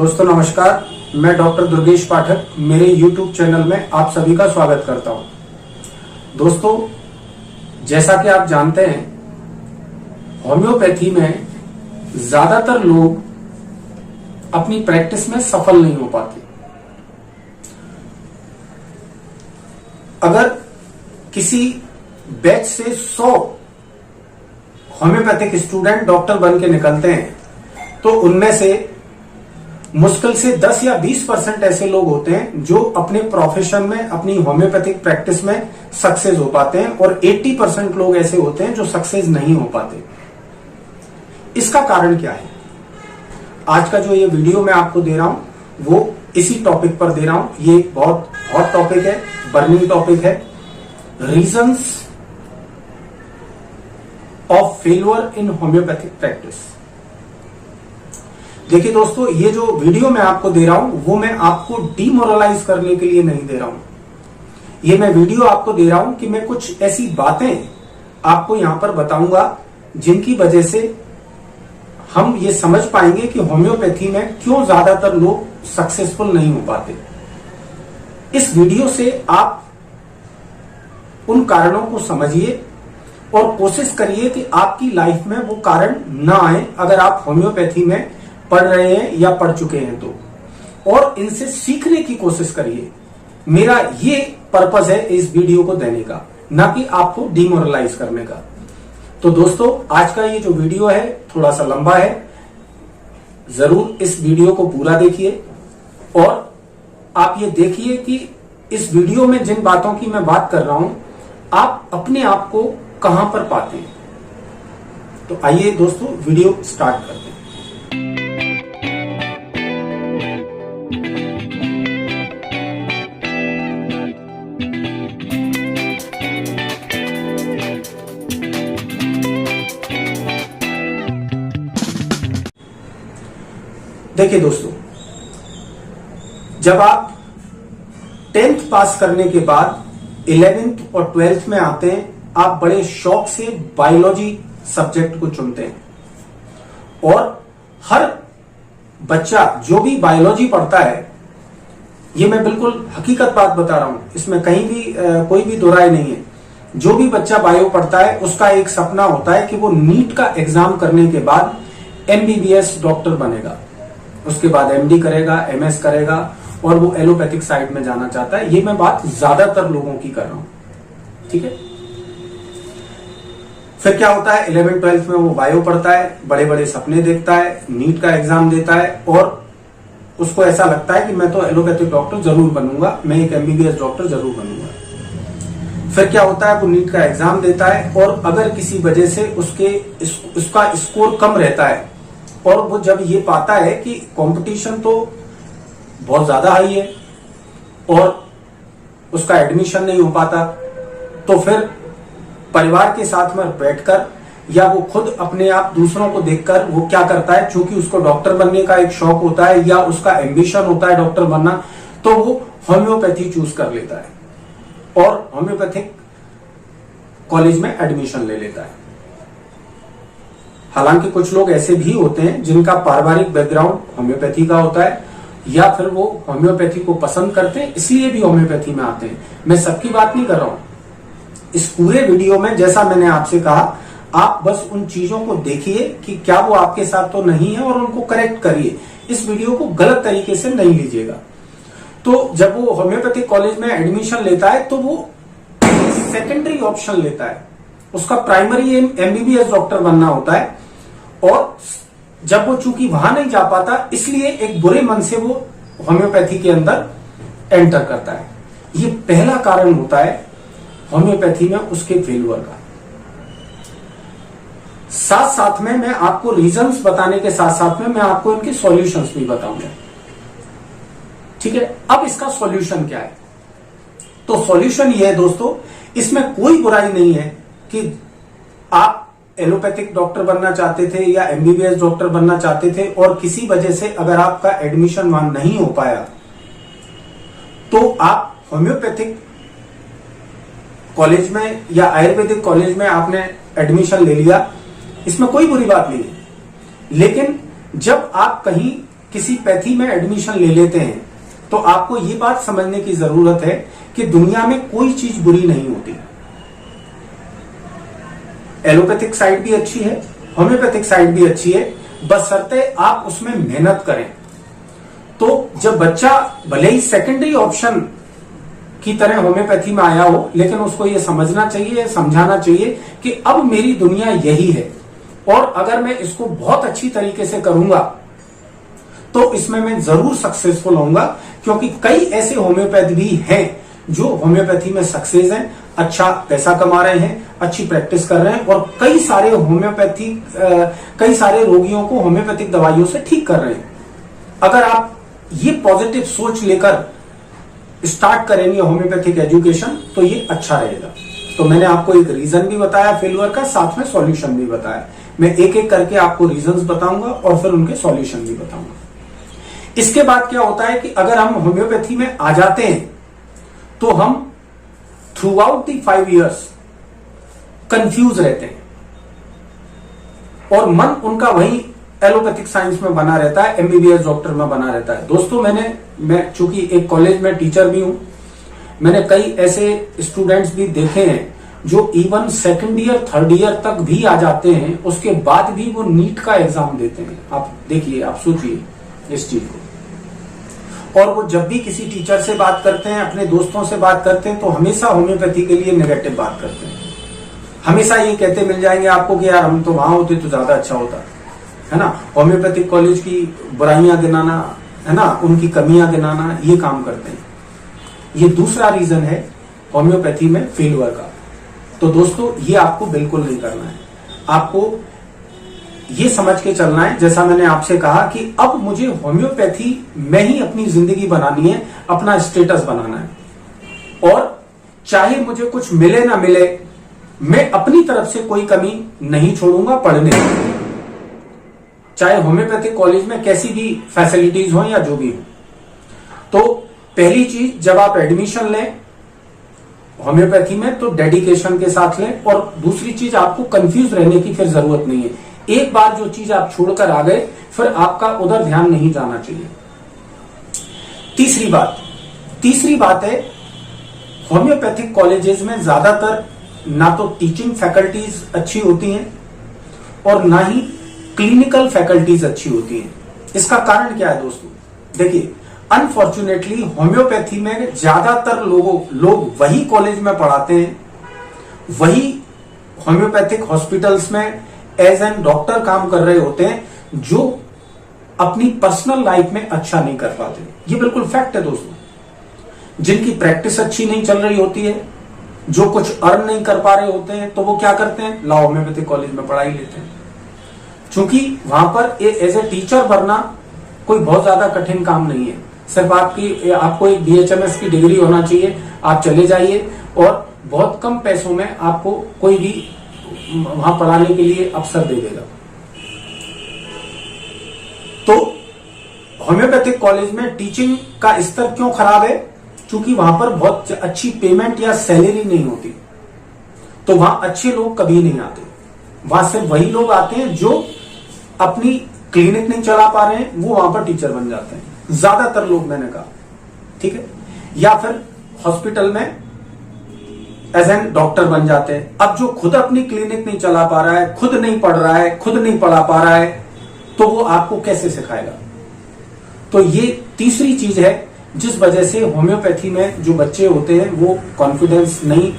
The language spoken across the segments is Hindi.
दोस्तों नमस्कार, मैं डॉक्टर दुर्गेश पाठक मेरे YouTube चैनल में आप सभी का स्वागत करता हूं। दोस्तों, जैसा कि आप जानते हैं, होम्योपैथी में ज्यादातर लोग अपनी प्रैक्टिस में सफल नहीं हो पाते। अगर किसी बैच से 100 होम्योपैथिक स्टूडेंट डॉक्टर बन के निकलते हैं तो उनमें से मुश्किल से 10 या 20% ऐसे लोग होते हैं जो अपने प्रोफेशन में, अपनी होम्योपैथिक प्रैक्टिस में सक्सेस हो पाते हैं और 80% लोग ऐसे होते हैं जो सक्सेस नहीं हो पाते। इसका कारण क्या है? आज का जो ये वीडियो मैं आपको दे रहा हूं वो इसी टॉपिक पर दे रहा हूं। ये बहुत हॉट टॉपिक है, बर्निंग टॉपिक है। Reasons of failure in homeopathic practice. देखिए दोस्तों, ये जो वीडियो मैं आपको दे रहा हूं वो मैं आपको डिमोरलाइज करने के लिए नहीं दे रहा हूं। ये मैं वीडियो आपको दे रहा हूं कि मैं कुछ ऐसी बातें आपको यहां पर बताऊंगा जिनकी वजह से हम ये समझ पाएंगे कि होम्योपैथी में क्यों ज्यादातर लोग सक्सेसफुल नहीं हो पाते। इस वीडियो से आप उन कारणों को समझिए और कोशिश करिए कि आपकी लाइफ में वो कारण ना आए अगर आप होम्योपैथी में पढ़ रहे हैं या पढ़ चुके हैं तो, और इनसे सीखने की कोशिश करिए। मेरा ये पर्पस है इस वीडियो को देने का, ना कि आपको डिमोरलाइज करने का। तो दोस्तों, आज का ये जो वीडियो है थोड़ा सा लंबा है, जरूर इस वीडियो को पूरा देखिए और आप ये देखिए कि इस वीडियो में जिन बातों की मैं बात कर रहा हूं आप अपने आप को कहां पर पाते हैं। तो आइए दोस्तों, वीडियो स्टार्ट करते हैं। देखिए दोस्तों, जब आप 10th पास करने के बाद 11th और 12th में आते हैं, आप बड़े शौक से बायोलॉजी सब्जेक्ट को चुनते हैं और हर बच्चा जो भी बायोलॉजी पढ़ता है, ये मैं बिल्कुल हकीकत बात बता रहा हूं, इसमें कहीं भी कोई भी दो राय नहीं है। जो भी बच्चा बायो पढ़ता है उसका एक सपना होता है कि वो नीट का एग्जाम करने के बाद MBBS डॉक्टर बनेगा, उसके बाद MD करेगा, MS करेगा और वो एलोपैथिक साइड में जाना चाहता है। ये मैं बात ज्यादातर लोगों की कर रहा हूं, ठीक है। फिर क्या होता है, 11th 12th में वो बायो पढ़ता है, बड़े बड़े सपने देखता है, नीट का एग्जाम देता है और उसको ऐसा लगता है कि मैं तो एलोपैथिक डॉक्टर जरूर बनूंगा, मैं एक MBBS डॉक्टर जरूर बनूंगा। फिर क्या होता है, वो नीट का एग्जाम देता है और अगर किसी वजह से उसका स्कोर कम रहता है और वो जब ये पाता है कि कंपटीशन तो बहुत ज्यादा हाई है और उसका एडमिशन नहीं हो पाता, तो फिर परिवार के साथ में बैठकर या वो खुद अपने आप दूसरों को देखकर वो क्या करता है, चूंकि उसको डॉक्टर बनने का एक शौक होता है या उसका एम्बिशन होता है डॉक्टर बनना, तो वो होम्योपैथी चूज कर लेता है और होम्योपैथिक कॉलेज में एडमिशन ले लेता है। हालांकि कुछ लोग ऐसे भी होते हैं जिनका पारिवारिक बैकग्राउंड होम्योपैथी का होता है या फिर वो होम्योपैथी को पसंद करते हैं इसलिए भी होम्योपैथी में आते हैं। मैं सबकी बात नहीं कर रहा हूं। इस पूरे वीडियो में जैसा मैंने आपसे कहा, आप बस उन चीजों को देखिए कि क्या वो आपके साथ तो नहीं है और उनको करेक्ट करिए। इस वीडियो को गलत तरीके से नहीं लीजिएगा। तो जब वो होम्योपैथिक कॉलेज में एडमिशन लेता है तो वो सेकेंडरी ऑप्शन लेता है, उसका प्राइमरी एम MBBS डॉक्टर बनना होता है और जब वो चूंकि वहां नहीं जा पाता इसलिए एक बुरे मन से वो होम्योपैथी के अंदर एंटर करता है। ये पहला कारण होता है होम्योपैथी में उसके फेल्यूर का। साथ साथ में मैं आपको रीजंस बताने के साथ साथ में मैं आपको इनके सॉल्यूशंस भी बताऊंगा, ठीक है। अब इसका सॉल्यूशन क्या है? तो सॉल्यूशन ये है दोस्तों, इसमें कोई बुराई नहीं है कि आप एलोपैथिक डॉक्टर बनना चाहते थे या MBBS डॉक्टर बनना चाहते थे और किसी वजह से अगर आपका एडमिशन वहां नहीं हो पाया तो आप होम्योपैथिक कॉलेज में या आयुर्वेदिक कॉलेज में आपने एडमिशन ले लिया, इसमें कोई बुरी बात नहीं है। लेकिन जब आप कहीं किसी पैथी में एडमिशन ले लेते हैं तो आपको ये बात समझने की जरूरत है कि दुनिया में कोई चीज बुरी नहीं होती। एलोपैथिक साइड भी अच्छी है, होम्योपैथिक साइड भी अच्छी है, बशर्ते आप उसमें मेहनत करें। तो जब बच्चा भले ही सेकेंडरी ऑप्शन की तरह होम्योपैथी में आया हो, लेकिन उसको ये समझना चाहिए, समझाना चाहिए कि अब मेरी दुनिया यही है और अगर मैं इसको बहुत अच्छी तरीके से करूंगा तो इसमें मैं जरूर सक्सेसफुल होऊंगा, क्योंकि कई ऐसे होम्योपैथ भी हैं जो होम्योपैथी में सक्सेस हैं, अच्छा पैसा कमा रहे हैं, अच्छी प्रैक्टिस कर रहे हैं और कई सारे रोगियों को होम्योपैथिक दवाइयों से ठीक कर रहे हैं। अगर आप ये पॉजिटिव सोच लेकर स्टार्ट करेंगे होम्योपैथिक एजुकेशन तो ये अच्छा रहेगा। तो मैंने आपको एक रीजन भी बताया फेल्यूर का, साथ में सॉल्यूशन भी बताया। मैं एक एक करके आपको रीजंस बताऊंगा और फिर उनके सॉल्यूशन भी बताऊंगा। इसके बाद क्या होता है कि अगर हम होम्योपैथी में आ जाते हैं तो हम through out the 5 years confuse रहते हैं और मन उनका वही एलोपैथिक साइंस में बना रहता है, एमबीबीएस डॉक्टर में बना रहता है। दोस्तों मैं चूंकि एक कॉलेज में टीचर भी हूं, मैंने कई ऐसे स्टूडेंट्स भी देखे हैं जो even 2nd year 3rd year तक भी आ जाते हैं, उसके बाद भी वो नीट का एग्जाम देते हैं। आप देखिए, आप सोचिए इस चीज को। और वो जब भी किसी टीचर से बात करते हैं, अपने दोस्तों से बात करते हैं, तो हमेशा होम्योपैथी के लिए नेगेटिव बात करते हैं। हमेशा ये कहते मिल जाएंगे आपको कि यार हम तो वहां होते तो ज्यादा अच्छा होता है ना। होम्योपैथिक कॉलेज की बुराइयां गिनाना, है ना, उनकी कमियां गिनाना, ये काम करते हैं। ये दूसरा रीजन है होम्योपैथी में फेल्यूर का। तो दोस्तों ये आपको बिल्कुल नहीं करना है। आपको ये समझ के चलना है, जैसा मैंने आपसे कहा कि अब मुझे होम्योपैथी में ही अपनी जिंदगी बनानी है, अपना स्टेटस बनाना है और चाहे मुझे कुछ मिले ना मिले, मैं अपनी तरफ से कोई कमी नहीं छोड़ूंगा पढ़ने में, चाहे होम्योपैथिक कॉलेज में कैसी भी फैसिलिटीज हो या जो भी हो। तो पहली चीज, जब आप एडमिशन लें होम्योपैथी में तो डेडिकेशन के साथ लें, और दूसरी चीज, आपको कंफ्यूज रहने की फिर जरूरत नहीं है। एक बार जो चीज आप छोड़कर आ गए फिर आपका उधर ध्यान नहीं जाना चाहिए। तीसरी बात है, होम्योपैथिक कॉलेजेस में ज्यादातर ना तो टीचिंग फैकल्टीज अच्छी होती हैं और ना ही क्लिनिकल फैकल्टीज अच्छी होती हैं। इसका कारण क्या है दोस्तों? देखिए, अनफॉर्चुनेटली होम्योपैथी में ज्यादातर लोग वही कॉलेज में पढ़ाते हैं, वही होम्योपैथिक हॉस्पिटल्स में एज एन डॉक्टर काम कर रहे होते हैं, जो अपनी पर्सनल लाइफ में अच्छा नहीं कर पाते। ये बिल्कुल फैक्ट है दोस्तों। जिनकी प्रैक्टिस अच्छी नहीं चल रही होती है, जो कुछ अर्न नहीं कर पा रहे होते हैं, तो वो क्या करते हैं, लाओ होम्योपैथिक कॉलेज में पढ़ाई लेते हैं। चूंकि वहां पर एज ए टीचर बनना कोई बहुत ज्यादा कठिन काम नहीं है। सिर्फ आपको एक BHMS की डिग्री होना चाहिए, आप चले जाइए और बहुत कम पैसों में आपको कोई भी वहां पढ़ाने के लिए अवसर दे देगा। तो होम्योपैथिक कॉलेज में टीचिंग का स्तर क्यों खराब है? क्योंकि वहां पर बहुत अच्छी पेमेंट या सैलरी नहीं होती, तो वहां अच्छे लोग कभी नहीं आते। वहां सिर्फ वही लोग आते हैं जो अपनी क्लिनिक नहीं चला पा रहे हैं, वो वहां पर टीचर बन जाते हैं, ज्यादातर लोग, मैंने कहा, ठीक है। या फिर हॉस्पिटल में एज एन डॉक्टर बन जाते हैं। अब जो खुद अपनी क्लिनिक नहीं चला पा रहा है, खुद नहीं पढ़ रहा है, खुद नहीं पढ़ा पा रहा है, तो वो आपको कैसे सिखाएगा? तो ये तीसरी चीज है जिस वजह से होम्योपैथी में जो बच्चे होते हैं वो कॉन्फिडेंस नहीं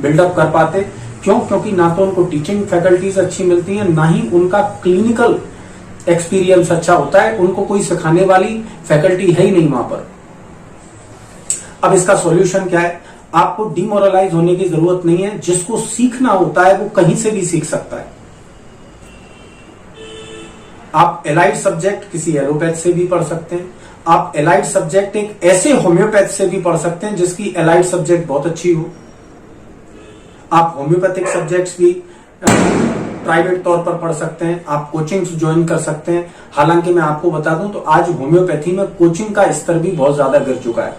बिल्डअप कर पाते। क्यों? क्योंकि ना तो उनको टीचिंग फैकल्टीज अच्छी मिलती है, ना ही उनका क्लिनिकल एक्सपीरियंस अच्छा होता है। उनको कोई सिखाने वाली फैकल्टी है ही नहीं वहां पर। अब इसका सॉल्यूशन क्या है? आपको डिमोरलाइज होने की जरूरत नहीं है। जिसको सीखना होता है वो कहीं से भी सीख सकता है। आप एलाइड सब्जेक्ट किसी एलोपैथ से भी पढ़ सकते हैं। आप एलाइड सब्जेक्ट एक ऐसे होम्योपैथ से भी पढ़ सकते हैं जिसकी एलाइड सब्जेक्ट बहुत अच्छी हो। आप होम्योपैथिक सब्जेक्ट्स भी प्राइवेट तौर पर पढ़ सकते हैं। आप कोचिंग्स ज्वाइन कर सकते हैं। हालांकि मैं आपको बता दूं तो आज होम्योपैथी में कोचिंग का स्तर भी बहुत ज्यादा गिर चुका है।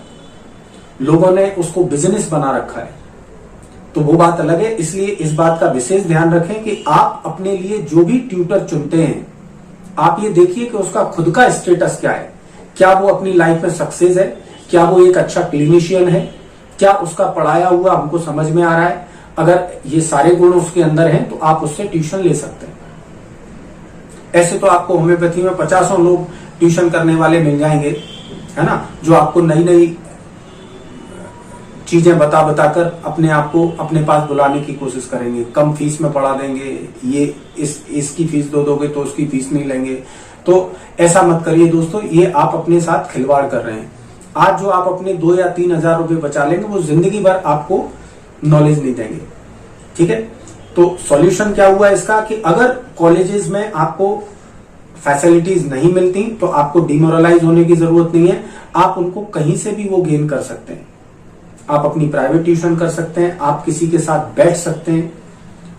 लोगों ने उसको बिजनेस बना रखा है, तो वो बात अलग है। इसलिए इस बात का विशेष ध्यान रखें कि आप अपने लिए जो भी ट्यूटर चुनते हैं आप ये देखिए कि उसका खुद का स्टेटस क्या है, क्या वो अपनी लाइफ में सक्सेस है, क्या वो एक अच्छा क्लिनिशियन है, क्या उसका पढ़ाया हुआ हमको समझ में आ रहा है। अगर ये सारे गुण उसके अंदर हैं तो आप उससे ट्यूशन ले सकते हैं। ऐसे तो आपको होम्योपैथी में 50 लोग ट्यूशन करने वाले मिल जाएंगे, है ना, जो आपको नई नई चीजें बता बताकर अपने आप को अपने पास बुलाने की कोशिश करेंगे, कम फीस में पढ़ा देंगे, ये इसकी फीस दो दोगे तो उसकी फीस नहीं लेंगे। तो ऐसा मत करिए दोस्तों, ये आप अपने साथ खिलवाड़ कर रहे हैं। आज जो आप अपने 2 या 3 हजार रुपए बचा लेंगे वो जिंदगी भर आपको नॉलेज नहीं देंगे। ठीक है, तो सॉल्यूशन क्या हुआ इसका कि अगर कॉलेजेस में आपको फैसिलिटीज नहीं मिलती तो आपको डिमोरलाइज होने की जरूरत नहीं है। आप उनको कहीं से भी वो गेन कर सकते हैं। आप अपनी प्राइवेट ट्यूशन कर सकते हैं, आप किसी के साथ बैठ सकते हैं।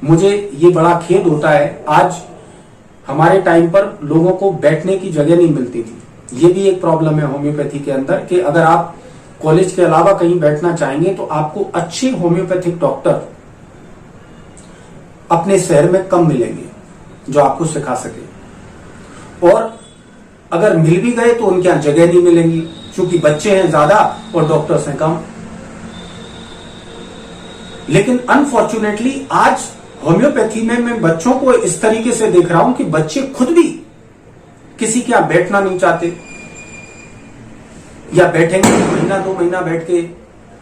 मुझे ये बड़ा खेद होता है, आज हमारे टाइम पर लोगों को बैठने की जगह नहीं मिलती थी। ये भी एक प्रॉब्लम है होम्योपैथी के अंदर कि अगर आप कॉलेज के अलावा कहीं बैठना चाहेंगे तो आपको अच्छे होम्योपैथिक डॉक्टर अपने शहर में कम मिलेंगे जो आपको सिखा सके, और अगर मिल भी गए तो उनके यहां जगह नहीं मिलेंगी क्योंकि बच्चे हैं ज्यादा और डॉक्टर्स हैं कम। लेकिन अनफॉर्चुनेटली आज होम्योपैथी में मैं बच्चों को इस तरीके से देख रहा हूं कि बच्चे खुद भी किसी के यहां बैठना नहीं चाहते, या बैठेंगे महीना 2 महीना बैठ के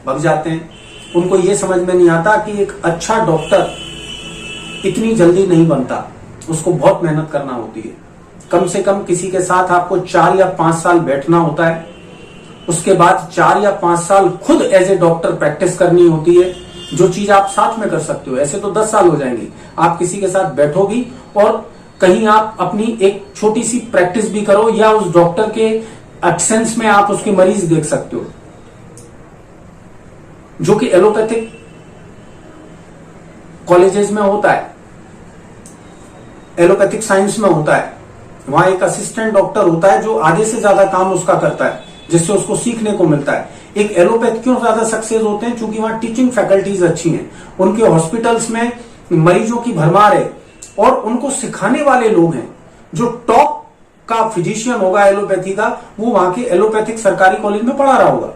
भग जाते हैं। उनको यह समझ में नहीं आता कि एक अच्छा डॉक्टर इतनी जल्दी नहीं बनता, उसको बहुत मेहनत करना होती है। कम से कम किसी के साथ आपको 4 या 5 साल बैठना होता है, उसके बाद 4 या 5 साल खुद एज ए डॉक्टर प्रैक्टिस करनी होती है। जो चीज आप साथ में कर सकते हो, ऐसे तो 10 साल हो जाएंगे। आप किसी के साथ बैठो भी और कहीं आप अपनी एक छोटी सी प्रैक्टिस भी करो, या उस डॉक्टर के एब्सेंस में आप उसके मरीज देख सकते हो, जो कि एलोपैथिक कॉलेजेस में होता है, एलोपैथिक साइंस में होता है। वहां एक असिस्टेंट डॉक्टर होता है जो आधे से ज्यादा काम उसका करता है, जिससे उसको सीखने को मिलता है। एक एलोपैथ क्यों ज्यादा सक्सेस होते हैं? क्योंकि वहां टीचिंग फैकल्टीज अच्छी हैं, उनके हॉस्पिटल्स में मरीजों की भरमार है और उनको सिखाने वाले लोग हैं। जो टॉप का फिजिशियन होगा एलोपैथी का, वो वहां के एलोपैथिक सरकारी कॉलेज में पढ़ा रहा होगा।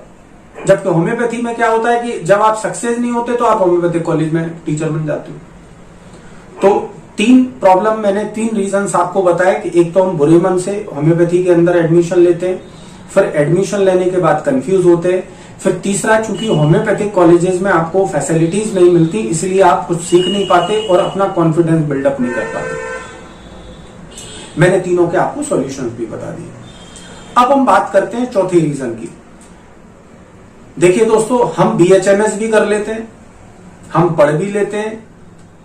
जबकि होम्योपैथी में क्या होता है कि जब आप सक्सेस नहीं होते तो आप होम्योपैथिक कॉलेज में टीचर बन जाते हो। तो 3 प्रॉब्लम मैंने 3 रीजंस आपको बताए कि एक तो हम बुरे मन से होम्योपैथी के अंदर एडमिशन लेते हैं, फिर एडमिशन लेने के बाद कंफ्यूज होते हैं, फिर तीसरा चूंकि होम्योपैथिक कॉलेजेस में आपको फैसिलिटीज नहीं मिलती इसलिए आप कुछ सीख नहीं पाते और अपना कॉन्फिडेंस बिल्डअप नहीं कर पाते। मैंने तीनों के आपको सॉल्यूशंस भी बता दिए। अब हम बात करते हैं चौथी रीजन की। देखिए दोस्तों, हम BHMS भी कर लेते हैं, हम पढ़ भी लेते हैं,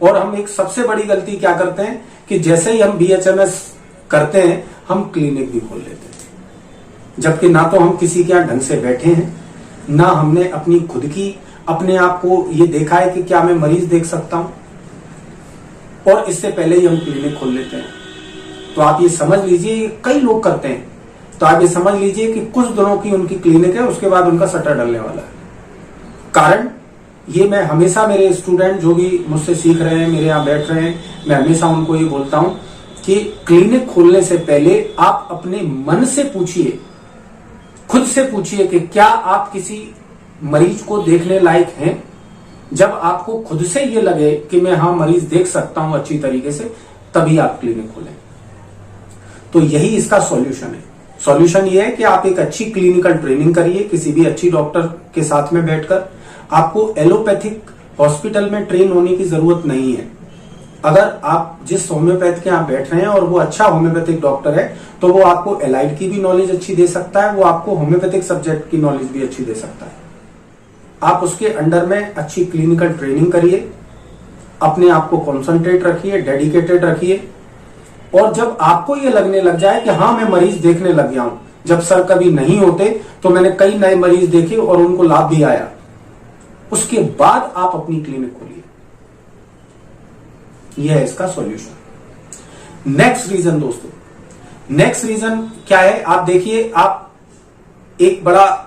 और हम एक सबसे बड़ी गलती क्या करते हैं कि जैसे ही हम BHMS करते हैं हम क्लिनिक भी खोल लेते हैं। जबकि ना तो हम किसी के यहां ढंग से बैठे हैं, ना हमने अपनी खुद की अपने आप को ये देखा है कि क्या मैं मरीज देख सकता हूं, और इससे पहले ही हम क्लिनिक खोल लेते हैं। तो आप ये समझ लीजिए, कई लोग करते हैं, तो आप ये समझ लीजिए कि कुछ दिनों की उनकी क्लिनिक है, उसके बाद उनका शटर डलने वाला है। कारण ये मैं हमेशा मेरे स्टूडेंट जो भी मुझसे सीख रहे हैं, मेरे यहाँ बैठ रहे हैं, मैं हमेशा उनको ये बोलता हूं कि क्लिनिक खोलने से पहले आप अपने मन से पूछिए, खुद से पूछिए कि क्या आप किसी मरीज को देखने लायक हैं। जब आपको खुद से ये लगे कि मैं हाँ मरीज देख सकता हूं अच्छी तरीके से, तभी आप क्लिनिक खोलें। तो यही इसका सॉल्यूशन है। सॉल्यूशन ये है कि आप एक अच्छी क्लिनिकल ट्रेनिंग करिए किसी भी अच्छी डॉक्टर के साथ में बैठकर। आपको एलोपैथिक हॉस्पिटल में ट्रेन होने की जरूरत नहीं है। अगर आप जिस होम्योपैथ के यहाँ बैठ रहे हैं और वो अच्छा होम्योपैथिक डॉक्टर है, तो वो आपको एलाइड की भी नॉलेज अच्छी दे सकता है, वो आपको होम्योपैथिक सब्जेक्ट की नॉलेज भी अच्छी दे सकता है। आप उसके अंडर में अच्छी क्लिनिकल ट्रेनिंग करिए, अपने आप को कॉन्सेंट्रेट रखिए, डेडिकेटेड रखिए, और जब आपको ये लगने लग जाए कि हाँ मैं मरीज देखने लग गया हूं, जब सर कभी नहीं होते तो मैंने कई नए मरीज देखे और उनको लाभ भी आया, उसके बाद आप अपनी क्लिनिक खोलिए। यह है इसका सॉल्यूशन। नेक्स्ट रीजन दोस्तों, नेक्स्ट रीजन क्या है? आप देखिए, आप एक बड़ा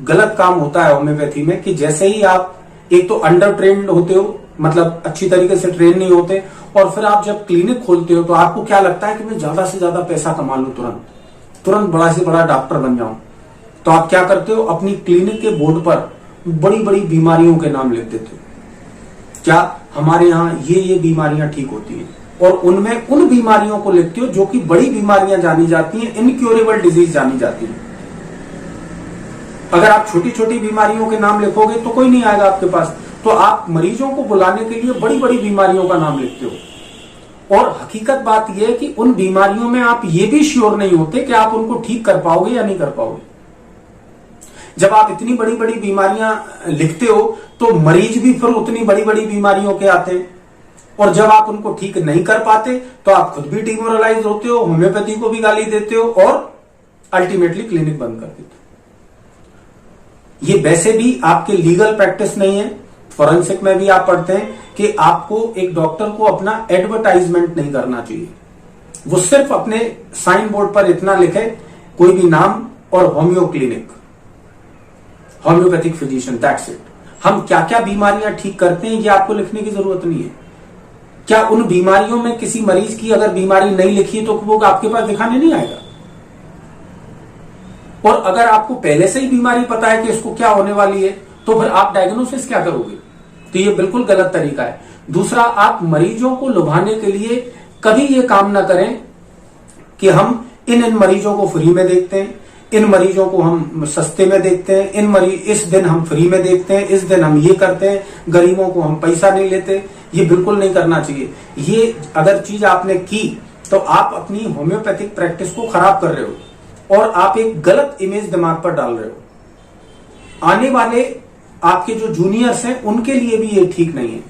गलत काम होता है होम्योपैथी में कि जैसे ही आप एक तो अंडर ट्रेन्ड होते हो, मतलब अच्छी तरीके से ट्रेन नहीं होते, और फिर आप जब क्लिनिक खोलते हो तो आपको क्या लगता है कि मैं ज्यादा से ज्यादा पैसा कमा लूं, तुरंत बड़ा से बड़ा डॉक्टर बन जाऊं। तो आप क्या करते हो, अपनी क्लिनिक के बोर्ड पर बड़ी बड़ी बीमारियों के नाम लिख देते हो। क्या हमारे यहाँ ये बीमारियां ठीक होती हैं, और उनमें उन बीमारियों को लिखते हो जो कि बड़ी बीमारियां जानी जाती हैं, इनक्योरेबल डिजीज जानी जाती है। अगर आप छोटी छोटी बीमारियों के नाम लिखोगे तो कोई नहीं आएगा आपके पास। तो आप मरीजों को बुलाने के लिए बड़ी बड़ी बीमारियों का नाम लिखते हो, और हकीकत बात यह है कि उन बीमारियों में आप ये भी श्योर नहीं होते कि आप उनको ठीक कर पाओगे या नहीं कर पाओगे। जब आप इतनी बड़ी बड़ी बीमारियां लिखते हो तो मरीज भी फिर उतनी बड़ी बड़ी बीमारियों के आते हैं, और जब आप उनको ठीक नहीं कर पाते तो आप खुद भी डिमोरलाइज होते हो, होम्योपैथी को भी गाली देते हो, और अल्टीमेटली क्लिनिक बंद कर देते हो। ये वैसे भी आपके लीगल प्रैक्टिस नहीं है। फॉरेंसिक में भी आप पढ़ते हैं कि आपको एक डॉक्टर को अपना एडवर्टाइजमेंट नहीं करना चाहिए। वो सिर्फ अपने साइन बोर्ड पर इतना लिखे, कोई भी नाम और homeo clinic, homeopathic physician, that's it. हम क्या क्या बीमारियां ठीक करते हैं ये आपको लिखने की जरूरत नहीं है। क्या उन बीमारियों में किसी मरीज की अगर बीमारी नहीं लिखी है तो वो आपके पास दिखाने नहीं आएगा? और अगर आपको पहले से ही बीमारी पता है कि इसको क्या होने वाली है तो फिर आप डायग्नोसिस क्या करोगे? तो ये बिल्कुल गलत तरीका है। दूसरा, आप मरीजों को लुभाने के लिए कभी ये काम ना करें कि हम इन मरीजों को फ्री में देखते हैं, इन मरीजों को हम सस्ते में देखते हैं, इस दिन हम फ्री में देखते हैं, इस दिन हम ये करते हैं, गरीबों को हम पैसा नहीं लेते। ये बिल्कुल नहीं करना चाहिए। ये अगर चीज आपने की तो आप अपनी होम्योपैथिक प्रैक्टिस को खराब कर रहे हो और आप एक गलत इमेज दिमाग पर डाल रहे हो। आने वाले आपके जो जूनियर्स हैं उनके लिए भी ये ठीक नहीं है,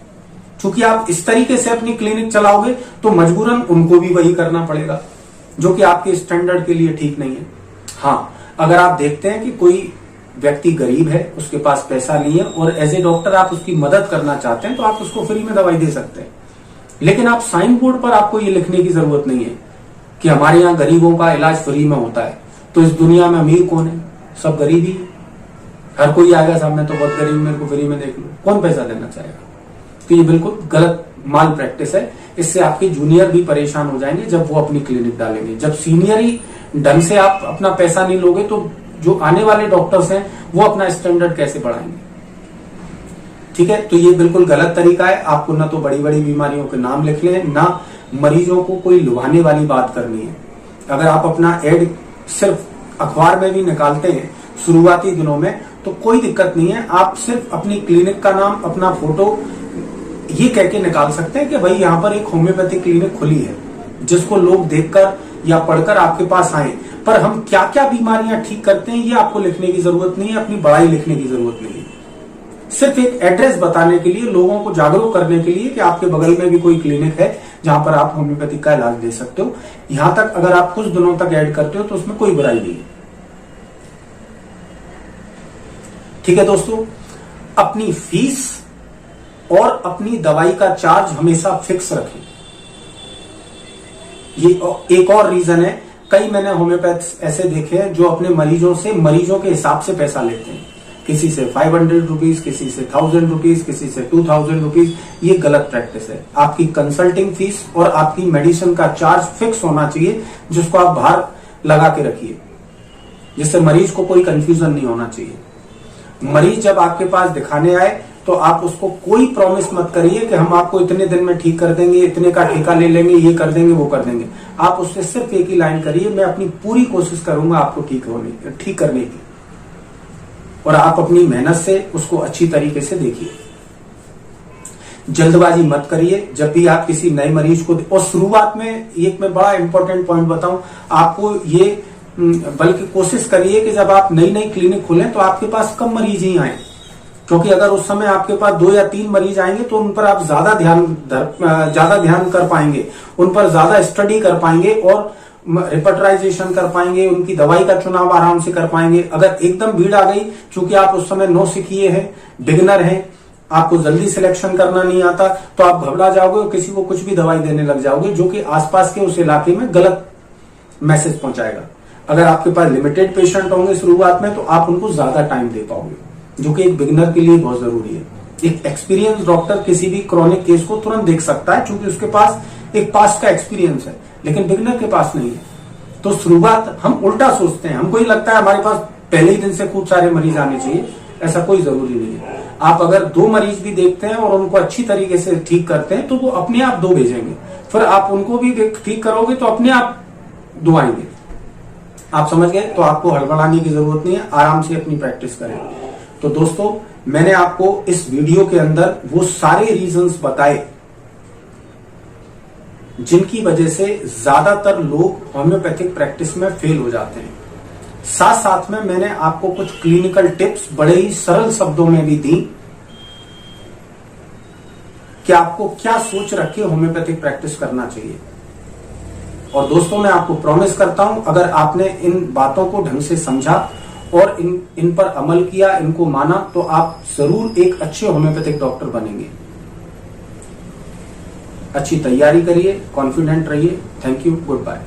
क्योंकि आप इस तरीके से अपनी क्लिनिक चलाओगे तो मजबूरन उनको भी वही करना पड़ेगा, जो कि आपके स्टैंडर्ड के लिए ठीक नहीं है। हाँ, अगर आप देखते हैं कि कोई व्यक्ति गरीब है, उसके पास पैसा नहीं है और एज ए डॉक्टर आप उसकी मदद करना चाहते हैं तो आप उसको फ्री में दवाई दे सकते हैं। लेकिन आप साइन बोर्ड पर आपको ये लिखने की जरूरत नहीं है कि हमारे यहाँ गरीबों का इलाज फ्री में होता है। तो इस दुनिया में अमीर कौन है? सब गरीब ही। हर कोई आएगा सामने तो बहुत गरीब, मेरे को फ्री में देख लो, कौन पैसा देना चाहेगा? तो ये बिल्कुल गलत माल प्रैक्टिस है। इससे आपके जूनियर भी परेशान हो जाएंगे जब वो अपनी क्लिनिक डालेंगे। जब सीनियर ही ढंग से आप अपना पैसा नहीं लोगे तो जो आने वाले डॉक्टर्स हैं वो अपना स्टैंडर्ड कैसे बढ़ाएंगे? ठीक है, तो ये बिल्कुल गलत तरीका है। आपको ना तो बड़ी बड़ी बीमारियों के नाम लिख लें, ना मरीजों को कोई लुभाने वाली बात करनी है। अगर आप अपना एड सिर्फ अखबार में भी निकालते हैं शुरुआती दिनों में तो कोई दिक्कत नहीं है। आप सिर्फ अपनी क्लिनिक का नाम, अपना फोटो ये कह के निकाल सकते हैं कि भाई यहाँ पर एक होम्योपैथिक क्लिनिक खुली है, जिसको लोग देखकर या पढ़कर आपके पास आए। पर हम क्या क्या बीमारियां ठीक करते हैं ये आपको लिखने की जरूरत नहीं है, अपनी बड़ाई लिखने की जरूरत नहीं है। सिर्फ एक एड्रेस बताने के लिए, लोगों को जागरूक करने के लिए कि आपके बगल में भी कोई क्लिनिक है जहां पर आप होम्योपैथिक का इलाज ले सकते हो। यहां तक अगर आप कुछ दिनों तक ऐड करते हो तो उसमें कोई बुराई नहीं है। ठीक है दोस्तों, अपनी फीस और अपनी दवाई का चार्ज हमेशा फिक्स रखें। ये एक और रीजन है, कई मैंने होम्योपैथ ऐसे देखे हैं जो अपने मरीजों से मरीजों के हिसाब से पैसा लेते हैं। किसी से 500 रुपीज, किसी से 1000 रुपीज, किसी से 2000 रुपीज। ये गलत प्रैक्टिस है। आपकी कंसल्टिंग फीस और आपकी मेडिसिन का चार्ज फिक्स होना चाहिए, जिसको आप बाहर लगा के रखिए, जिससे मरीज को कोई कंफ्यूजन नहीं होना चाहिए। मरीज जब आपके पास दिखाने आए तो आप उसको कोई प्रॉमिस मत करिए कि हम आपको इतने दिन में ठीक कर देंगे, इतने का ठेका ले लेंगे, ये कर देंगे, वो कर देंगे। आप उससे सिर्फ एक ही लाइन करिए, मैं अपनी पूरी कोशिश करूंगा आपको ठीक करने की, और आप अपनी मेहनत से उसको अच्छी तरीके से देखिए। जल्दबाजी मत करिए जब भी आप किसी नए मरीज को। और शुरुआत में एक मैं बड़ा इंपॉर्टेंट पॉइंट बताऊं आपको, ये बल्कि कोशिश करिए कि जब आप नई क्लिनिक खोलें तो आपके पास कम मरीज ही आए, क्योंकि अगर उस समय आपके पास 2 या 3 मरीज आएंगे तो उन पर आप ज्यादा ध्यान कर पाएंगे, उन पर ज्यादा स्टडी कर पाएंगे और रिपर्टराइजेशन कर पाएंगे, उनकी दवाई का चुनाव आराम से कर पाएंगे। अगर एकदम भीड़ आ गई, चूंकि आप उस समय नो सीखिए हैं, बिगिनर हैं, आपको जल्दी सिलेक्शन करना नहीं आता, तो आप घबरा जाओगे और किसी को कुछ भी दवाई देने लग जाओगे, जो कि आसपास के उस इलाके में गलत मैसेज पहुंचाएगा। अगर आपके पास लिमिटेड पेशेंट होंगे शुरुआत में तो आप उनको ज्यादा टाइम दे पाओगे, जो कि एक बिगिनर के लिए बहुत जरूरी है। एक एक्सपीरियंस डॉक्टर किसी भी क्रॉनिक केस को तुरंत देख सकता है, क्योंकि उसके पास एक पास्ट का एक्सपीरियंस है, लेकिन बिगिनर के पास नहीं है। तो शुरुआत हम उल्टा सोचते हैं, हमको ही लगता है हमारे पास पहले ही दिन से खूब सारे मरीज आने चाहिए। ऐसा कोई जरूरी नहीं है। आप अगर 2 मरीज भी देखते हैं और उनको अच्छी तरीके से ठीक करते हैं तो वो अपने आप 2 भेजेंगे, फिर आप उनको भी ठीक करोगे तो अपने आप 2 आएंगे। आप समझ गए? तो आपको हड़बड़ाने की जरूरत नहीं है, आराम से अपनी प्रैक्टिस करें। तो दोस्तों, मैंने आपको इस वीडियो के अंदर वो सारे रीजंस बताए जिनकी वजह से ज्यादातर लोग होम्योपैथिक प्रैक्टिस में फेल हो जाते हैं। साथ साथ में मैंने आपको कुछ क्लिनिकल टिप्स बड़े ही सरल शब्दों में भी दी कि आपको क्या सोच रखे होम्योपैथिक प्रैक्टिस करना चाहिए। और दोस्तों, मैं आपको प्रॉमिस करता हूं, अगर आपने इन बातों को ढंग से समझा और इन पर अमल किया, इनको माना, तो आप जरूर एक अच्छे होम्योपैथिक डॉक्टर बनेंगे। अच्छी तैयारी करिए, कॉन्फिडेंट रहिए। Thank you, good bye.